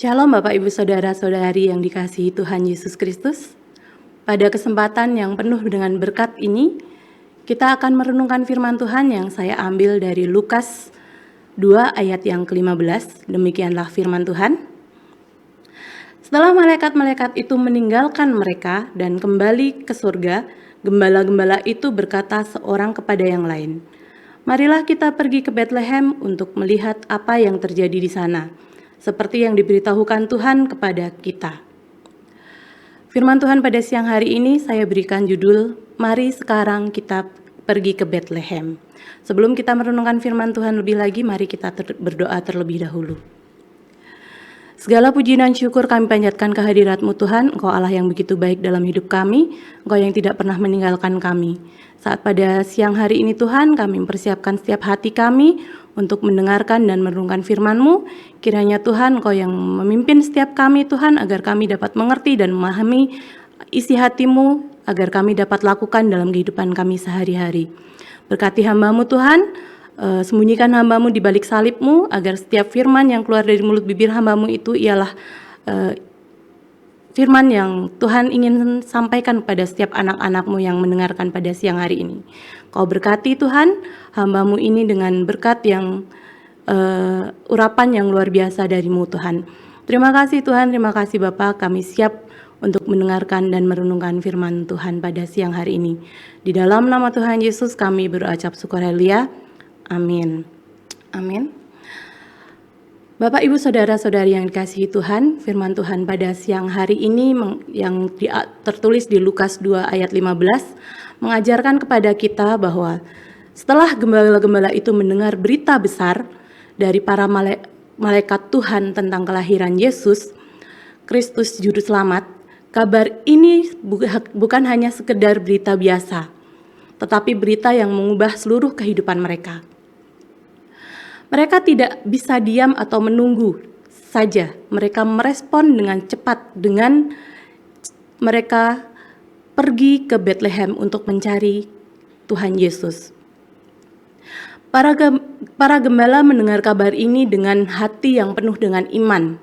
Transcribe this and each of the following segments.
Shalom Bapak Ibu Saudara-saudari yang dikasihi Tuhan Yesus Kristus. Pada kesempatan yang penuh dengan berkat ini, kita akan merenungkan firman Tuhan yang saya ambil dari Lukas 2 ayat yang ke-15. Demikianlah firman Tuhan. Setelah malaikat-malaikat itu meninggalkan mereka dan kembali ke surga, gembala-gembala itu berkata seorang kepada yang lain, "Marilah kita pergi ke Betlehem untuk melihat apa yang terjadi di sana, seperti yang diberitahukan Tuhan kepada kita." Firman Tuhan pada siang hari ini saya berikan judul, "Mari sekarang kita pergi ke Betlehem." Sebelum kita merenungkan firman Tuhan lebih lagi, mari kita berdoa terlebih dahulu. Segala puji dan syukur kami panjatkan kehadirat-Mu Tuhan, Engkau Allah yang begitu baik dalam hidup kami, Engkau yang tidak pernah meninggalkan kami. Saat pada siang hari ini Tuhan, kami mempersiapkan setiap hati kami untuk mendengarkan dan merenungkan firman-Mu. Kiranya Tuhan Engkau yang memimpin setiap kami Tuhan, agar kami dapat mengerti dan memahami isi hati-Mu, agar kami dapat lakukan dalam kehidupan kami sehari-hari. Berkati hamba-Mu Tuhan, sembunyikan hamba-Mu di balik salib-Mu, agar setiap firman yang keluar dari mulut bibir hamba-Mu itu ialah firman yang Tuhan ingin sampaikan pada setiap anak-anak-Mu yang mendengarkan pada siang hari ini. Kau berkati Tuhan, hamba-Mu ini dengan berkat yang urapan yang luar biasa dari-Mu Tuhan. Terima kasih Tuhan, terima kasih Bapa, kami siap untuk mendengarkan dan merenungkan firman Tuhan pada siang hari ini. Di dalam nama Tuhan Yesus kami berucap syukur, haleluya. Amin. Amin. Bapak, Ibu, Saudara-saudari yang dikasihi Tuhan, firman Tuhan pada siang hari ini yang tertulis di Lukas 2 ayat 15 mengajarkan kepada kita bahwa setelah gembala-gembala itu mendengar berita besar dari para malaikat Tuhan tentang kelahiran Yesus Kristus Juru Selamat, kabar ini bukan hanya sekedar berita biasa, tetapi berita yang mengubah seluruh kehidupan mereka. Mereka tidak bisa diam atau menunggu saja. Mereka merespon dengan cepat dengan mereka pergi ke Betlehem untuk mencari Tuhan Yesus. Para gembala mendengar kabar ini dengan hati yang penuh dengan iman.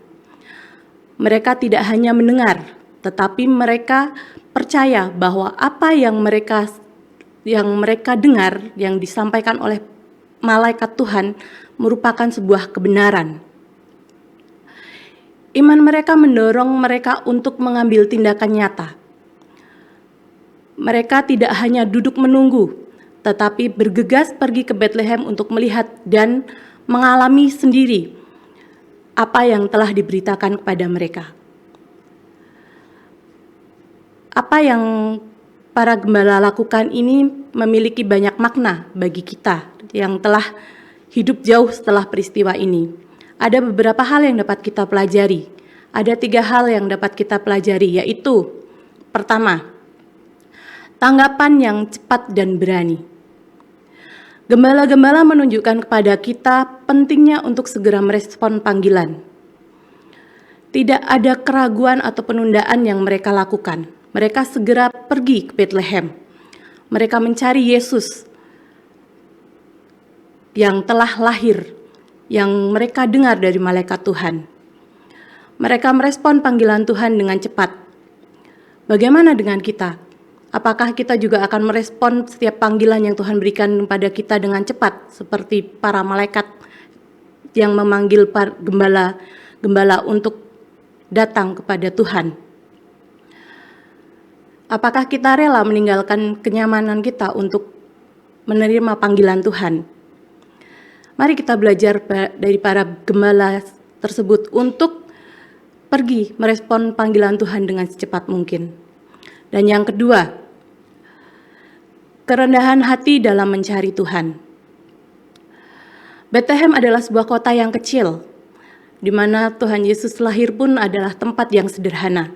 Mereka tidak hanya mendengar, tetapi mereka percaya bahwa apa yang mereka dengar, yang disampaikan oleh malaikat Tuhan merupakan sebuah kebenaran. Iman mereka mendorong mereka untuk mengambil tindakan nyata. Mereka tidak hanya duduk menunggu, tetapi bergegas pergi ke Betlehem untuk melihat dan mengalami sendiri apa yang telah diberitakan kepada mereka. Apa yang para gembala lakukan ini memiliki banyak makna bagi kita yang telah hidup jauh setelah peristiwa ini. Ada beberapa hal yang dapat kita pelajari. Ada 3 hal yang dapat kita pelajari, yaitu pertama, tanggapan yang cepat dan berani. Gembala-gembala menunjukkan kepada kita pentingnya untuk segera merespon panggilan. Tidak ada keraguan atau penundaan yang mereka lakukan. Mereka segera pergi ke Betlehem. Mereka mencari Yesus yang telah lahir, yang mereka dengar dari malaikat Tuhan. Mereka merespon panggilan Tuhan dengan cepat. Bagaimana dengan kita? Apakah kita juga akan merespon setiap panggilan yang Tuhan berikan kepada kita dengan cepat, seperti para malaikat yang memanggil para gembala untuk datang kepada Tuhan? Apakah kita rela meninggalkan kenyamanan kita untuk menerima panggilan Tuhan? Mari kita belajar dari para gembala tersebut untuk pergi merespon panggilan Tuhan dengan secepat mungkin. Dan yang kedua, kerendahan hati dalam mencari Tuhan. Betlehem adalah sebuah kota yang kecil, di mana Tuhan Yesus lahir pun adalah tempat yang sederhana.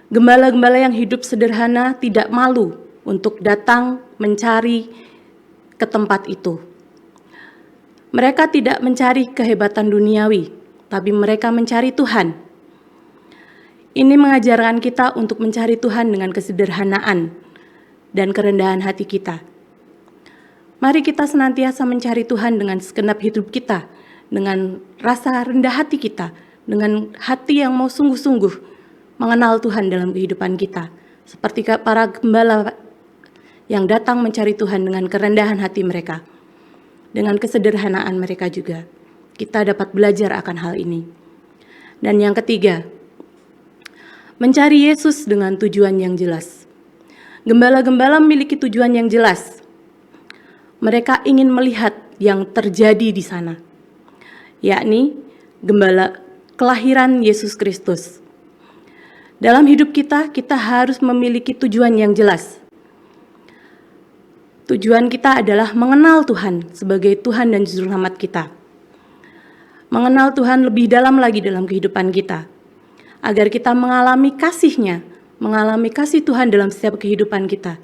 Gembala-gembala yang hidup sederhana tidak malu untuk datang mencari ke tempat itu. Mereka tidak mencari kehebatan duniawi, tapi mereka mencari Tuhan. Ini mengajarkan kita untuk mencari Tuhan dengan kesederhanaan dan kerendahan hati kita. Mari kita senantiasa mencari Tuhan dengan segenap hidup kita, dengan rasa rendah hati kita, dengan hati yang mau sungguh-sungguh mengenal Tuhan dalam kehidupan kita. Seperti para gembala yang datang mencari Tuhan dengan kerendahan hati mereka, dengan kesederhanaan mereka juga. Kita dapat belajar akan hal ini. Dan yang ketiga, mencari Yesus dengan tujuan yang jelas. Gembala-gembala memiliki tujuan yang jelas. Mereka ingin melihat yang terjadi di sana, yakni gembala kelahiran Yesus Kristus. Dalam hidup kita harus memiliki tujuan yang jelas. Tujuan kita adalah mengenal Tuhan sebagai Tuhan dan Juru Selamat kita. Mengenal Tuhan lebih dalam lagi dalam kehidupan kita, agar kita mengalami kasih-Nya, mengalami kasih Tuhan dalam setiap kehidupan kita.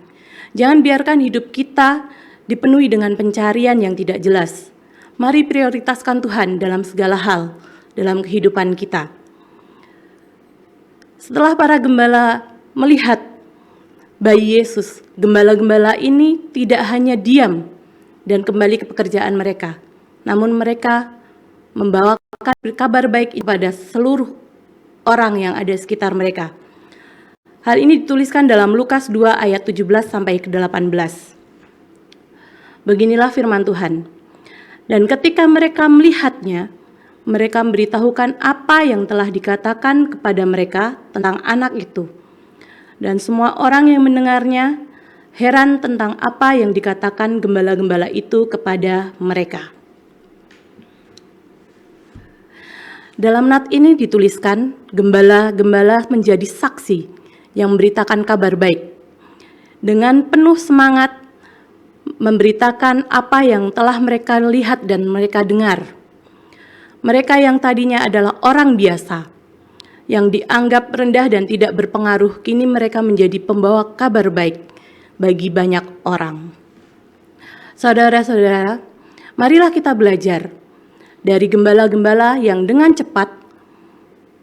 Jangan biarkan hidup kita dipenuhi dengan pencarian yang tidak jelas. Mari prioritaskan Tuhan dalam segala hal dalam kehidupan kita. Setelah para gembala melihat bayi Yesus, gembala-gembala ini tidak hanya diam dan kembali ke pekerjaan mereka, namun mereka membawakan kabar baik kepada seluruh orang yang ada di sekitar mereka. Hal ini dituliskan dalam Lukas 2 ayat 17 sampai ke 18. Beginilah firman Tuhan. Dan ketika mereka melihatnya, mereka memberitahukan apa yang telah dikatakan kepada mereka tentang anak itu. Dan semua orang yang mendengarnya heran tentang apa yang dikatakan gembala-gembala itu kepada mereka. Dalam nat ini dituliskan, gembala-gembala menjadi saksi yang memberitakan kabar baik. Dengan penuh semangat memberitakan apa yang telah mereka lihat dan mereka dengar. Mereka yang tadinya adalah orang biasa, yang dianggap rendah dan tidak berpengaruh, kini mereka menjadi pembawa kabar baik bagi banyak orang. Saudara-saudara, marilah kita belajar dari gembala-gembala yang dengan cepat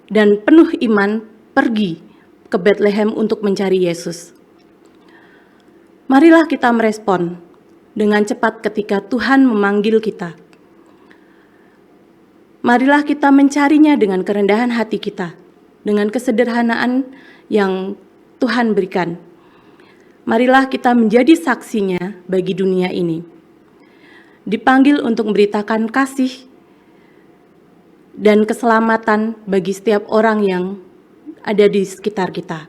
dan penuh iman pergi ke Bethlehem untuk mencari Yesus. Marilah kita merespon dengan cepat ketika Tuhan memanggil kita. Marilah kita mencarinya dengan kerendahan hati kita, dengan kesederhanaan yang Tuhan berikan. Marilah kita menjadi saksinya bagi dunia ini. Dipanggil untuk memberitakan kasih dan keselamatan bagi setiap orang yang ada di sekitar kita.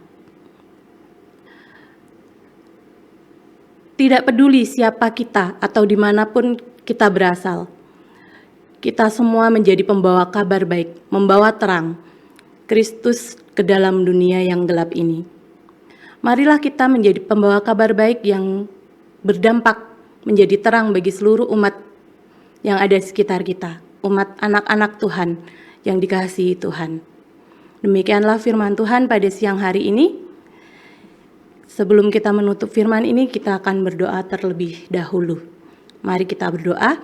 Tidak peduli siapa kita atau dimanapun kita berasal, kita semua menjadi pembawa kabar baik, membawa terang Kristus ke dalam dunia yang gelap ini. Marilah kita menjadi pembawa kabar baik yang berdampak menjadi terang bagi seluruh umat yang ada di sekitar kita, umat anak-anak Tuhan yang dikasihi Tuhan. Demikianlah firman Tuhan pada siang hari ini. Sebelum kita menutup firman ini, kita akan berdoa terlebih dahulu. Mari kita berdoa.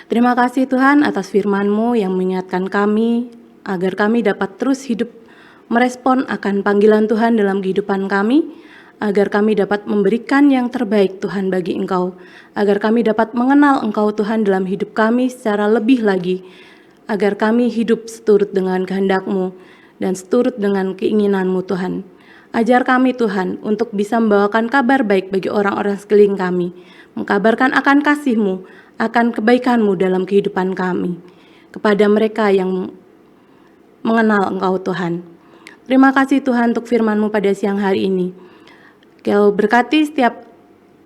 Terima kasih Tuhan atas firman-Mu yang mengingatkan kami agar kami dapat terus hidup merespon akan panggilan Tuhan dalam kehidupan kami, agar kami dapat memberikan yang terbaik Tuhan bagi Engkau, agar kami dapat mengenal Engkau Tuhan dalam hidup kami secara lebih lagi, agar kami hidup seturut dengan kehendak-Mu dan seturut dengan keinginan-Mu Tuhan. Ajar kami Tuhan untuk bisa membawakan kabar baik bagi orang-orang sekeliling kami, mengkabarkan akan kasih-Mu, akan kebaikan-Mu dalam kehidupan kami, kepada mereka yang mengenal Engkau Tuhan. Terima kasih Tuhan untuk firman-Mu pada siang hari ini. Kau berkati setiap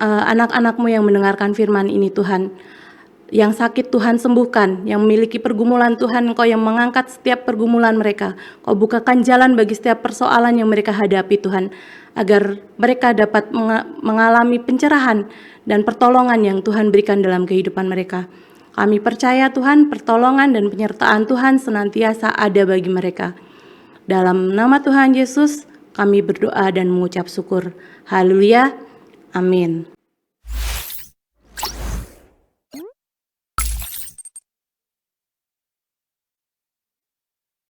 anak-anak-Mu yang mendengarkan firman ini Tuhan. Yang sakit Tuhan sembuhkan, yang memiliki pergumulan Tuhan Engkau yang mengangkat setiap pergumulan mereka. Kau bukakan jalan bagi setiap persoalan yang mereka hadapi Tuhan, agar mereka dapat mengalami pencerahan dan pertolongan yang Tuhan berikan dalam kehidupan mereka. Kami percaya Tuhan, pertolongan dan penyertaan Tuhan senantiasa ada bagi mereka. Dalam nama Tuhan Yesus, kami berdoa dan mengucap syukur. Haleluya. Amin.